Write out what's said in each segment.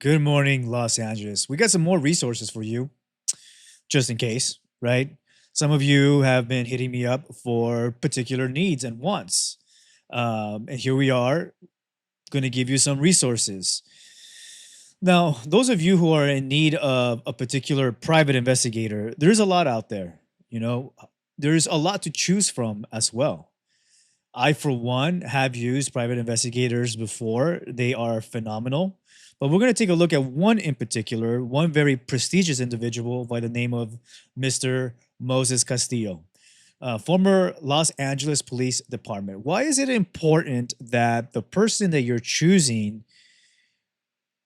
Good morning, Los Angeles. We got some more resources for you, just in case, right? Some of you have been hitting me up for particular needs and wants. And here we are, going to give you some resources. Now, those of you who are in need of a particular private investigator, there's a lot out there. There's a lot to choose from as well. I, for one, have used private investigators before. They are phenomenal. But we're going to take a look at one in particular, one very prestigious individual by the name of Mr. Moses Castillo, former Los Angeles Police Department. Why is it important that the person that you're choosing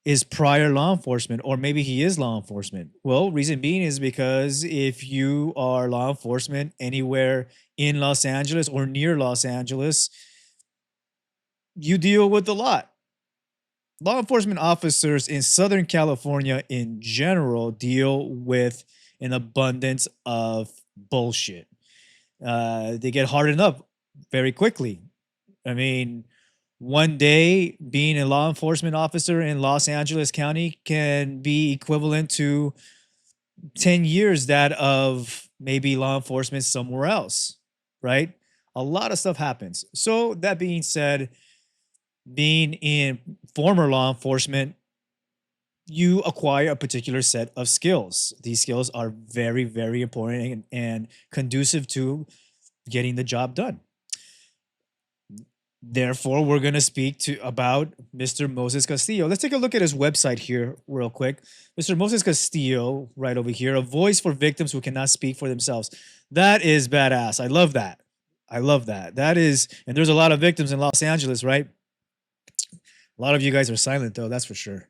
is prior law enforcement, or maybe he is law enforcement? Well, reason being is because if you are law enforcement anywhere in Los Angeles or near Los Angeles, you deal with a lot. Law enforcement officers in Southern California in general deal with an abundance of bullshit. They get hardened up very quickly. I mean, one day being a law enforcement officer in Los Angeles County can be equivalent to 10 years that of maybe law enforcement somewhere else, right? A lot of stuff happens. So, that being said, being in former law enforcement, you acquire a particular set of skills. These skills are very, very important and conducive to getting the job done. Therefore, we're going to speak to about Mr. Moses Castillo. Let's take a look at his website here real quick. Mr. Moses Castillo, right over here, a voice for victims who cannot speak for themselves. That is badass. I love that. I love that. That is, and there's a lot of victims in Los Angeles, right? A lot of you guys are silent though, that's for sure.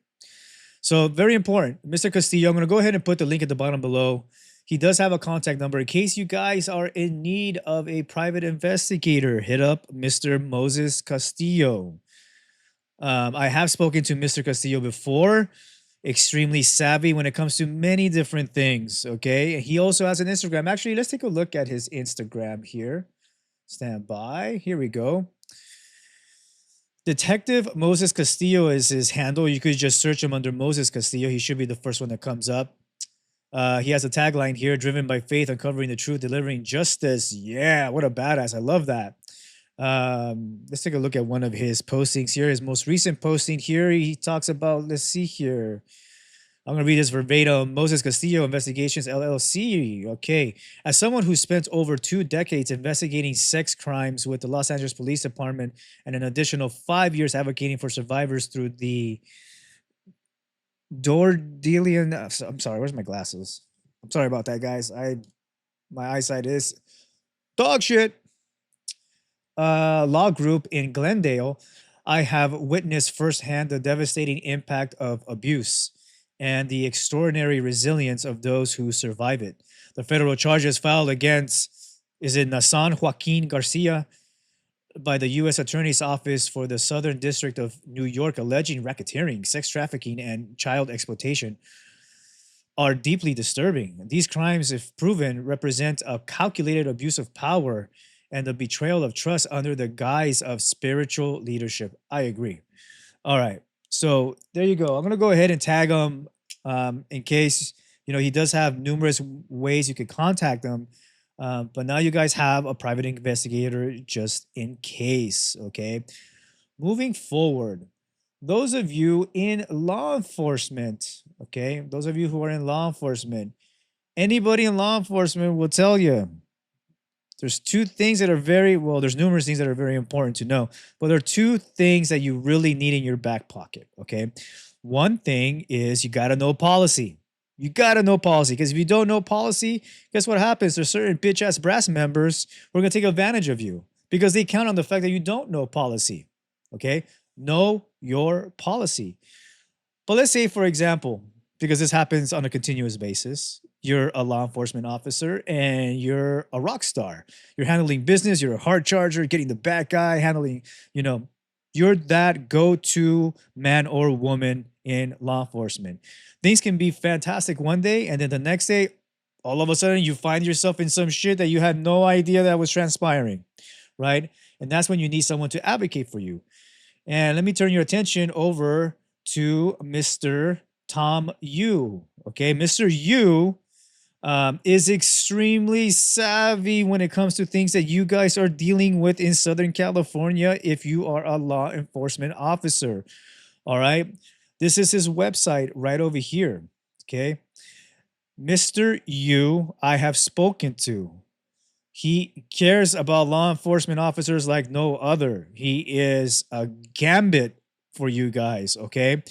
So very important. Mr. Castillo, I'm going to go ahead and put the link at the bottom below. He does have a contact number in case you guys are in need of a private investigator. Hit up Mr. Moses Castillo. I have spoken to Mr. Castillo before. Extremely savvy when it comes to many different things. Okay. He also has an Instagram. Actually, let's take a look at his Instagram here. Stand by. Here we go. Detective Moses Castillo is his handle. You could just search him under Moses Castillo. He should be the first one that comes up. He has a tagline here: driven by faith, uncovering the truth, delivering justice. Yeah, what a badass. I love that. Let's take a look at one of his postings here. His most recent posting here, he talks about, let's see here. I'm going to read this verbatim. Moses Castillo Investigations LLC. Okay. As someone who spent over 2 decades investigating sex crimes with the Los Angeles Police Department and an additional 5 years advocating for survivors through the Dordelian. I'm sorry, where's my glasses? I'm sorry about that, guys. My eyesight is dog shit. Law group in Glendale, I have witnessed firsthand the devastating impact of abuse and the extraordinary resilience of those who survive it. The federal charges filed against is it Nasan Joaquin Garcia by the U.S. Attorney's Office for the Southern District of New York, alleging racketeering, sex trafficking, and child exploitation, are deeply disturbing. These crimes, if proven, represent a calculated abuse of power and the betrayal of trust under the guise of spiritual leadership. I agree. All right. So there you go. I'm going to go ahead and tag him in case, he does have numerous ways you could contact him. But now you guys have a private investigator just in case. Okay. Moving forward, those of you in law enforcement, okay, those of you who are in law enforcement, anybody in law enforcement will tell you there's two things that are there's numerous things that are very important to know, but there are two things that you really need in your back pocket. Okay. One thing is you got to know policy. You got to know policy because if you don't know policy, guess what happens? There's certain bitch ass brass members who are going to take advantage of you because they count on the fact that you don't know policy. Okay. Know your policy. But let's say, for example, because this happens on a continuous basis, you're a law enforcement officer and you're a rock star. You're handling business, you're a hard charger, getting the bad guy, handling, you're that go to man or woman in law enforcement. Things can be fantastic one day, and then the next day, all of a sudden, you find yourself in some shit that you had no idea that was transpiring, right? And that's when you need someone to advocate for you. And let me turn your attention over to Mr. Tom Yu. Okay, Mr. Yu is extremely savvy when it comes to things that you guys are dealing with in Southern California if you are a law enforcement officer. All right. This is his website right over here. Okay. Mr. Yu, I have spoken to. He cares about law enforcement officers like no other. He is a gambit for you guys. Okay.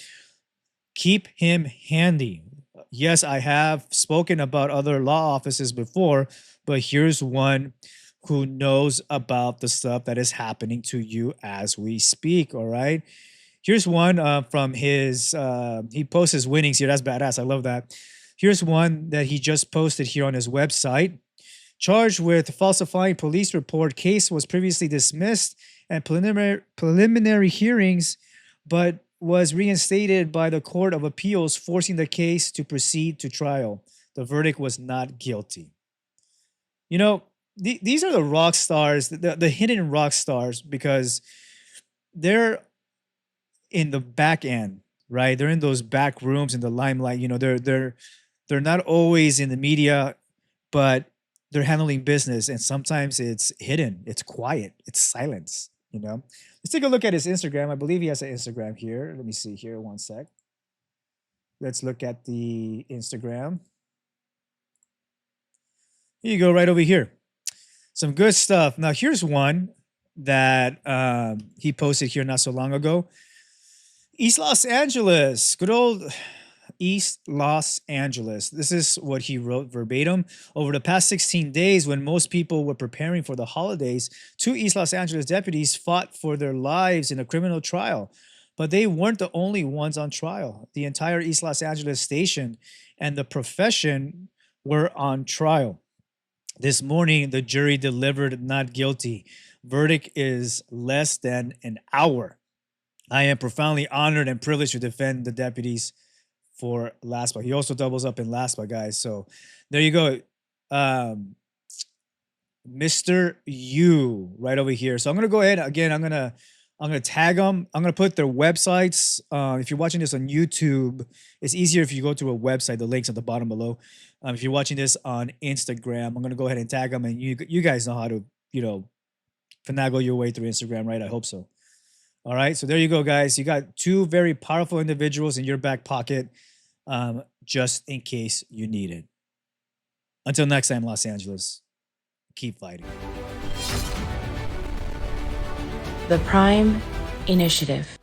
Keep him handy. Yes, I have spoken about other law offices before, but here's one who knows about the stuff that is happening to you as we speak. All right. Here's one from his, he posts his winnings here. That's badass. I love that. Here's one that he just posted here on his website. Charged with falsifying police report, case was previously dismissed and preliminary hearings, but was reinstated by the Court of Appeals, forcing the case to proceed to trial. The verdict was not guilty. You know, these are the rock stars, the hidden rock stars, because they're in the back end, right? They're in those back rooms in the limelight. You know, they're not always in the media, but they're handling business, and sometimes it's hidden, it's quiet, it's silence. You know, let's take a look at his Instagram. I believe he has an Instagram here. Let me see here. One sec. Let's look at the Instagram. Here you go, right over here. Some good stuff. Now, here's one that he posted here not so long ago. East Los Angeles, good old East Los Angeles. This is what he wrote verbatim. Over the past 16 days, when most people were preparing for the holidays, two East Los Angeles deputies fought for their lives in a criminal trial. But they weren't the only ones on trial. The entire East Los Angeles station and the profession were on trial. This morning, the jury delivered not guilty. Verdict is less than an hour. I am profoundly honored and privileged to defend the deputies for LASPA. He also doubles up in LASPA, guys. So there you go. Mr. Yu right over here. So I'm gonna go ahead again. I'm gonna tag them. I'm gonna put their websites. If you're watching this on YouTube, it's easier if you go to a website. The links at the bottom below. If you're watching this on Instagram, I'm gonna go ahead and tag them, and you guys know how to finagle your way through Instagram, right? I hope so. All right, so there you go, guys. You got two very powerful individuals in your back pocket, just in case you need it. Until next time, Los Angeles, keep fighting. The Prime Initiative.